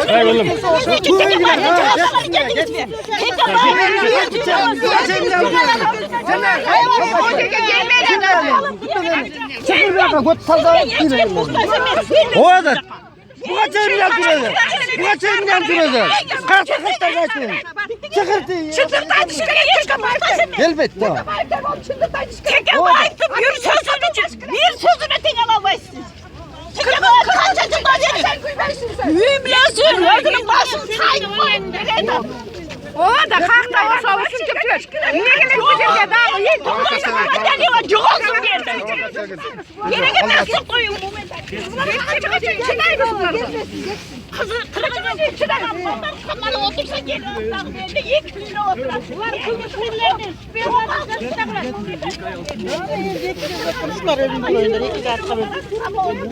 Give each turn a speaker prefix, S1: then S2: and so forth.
S1: Hayır oğlum.
S2: O kadar. Bu kaç emniyet duracak? Bu kaç emniyet duracak? Kaçta kaçın? Çıkırtı.
S3: Çıtırdan dışarıya çıkamartın.
S2: Elbette.
S3: Teke baktım bir sözünü dinlemezsiniz. Teke baktım kaçacak sen kuymarsın sen. Mühimlesin. Ödünün başını saymayın. O da kalkta o savuşun çıkıyor. Yine gelin güzelce dağı yiyin. Toplaşın ama geliyor. Cıgolsun bir yerden. Yine gelin koyun bu Kızı kırıcının içine ondan kamalı otursa geliyor. Böyle yıkılıyor oturan. Var kuyumcularınız. Bir olmaz. Çocuklar önünde oynuyor.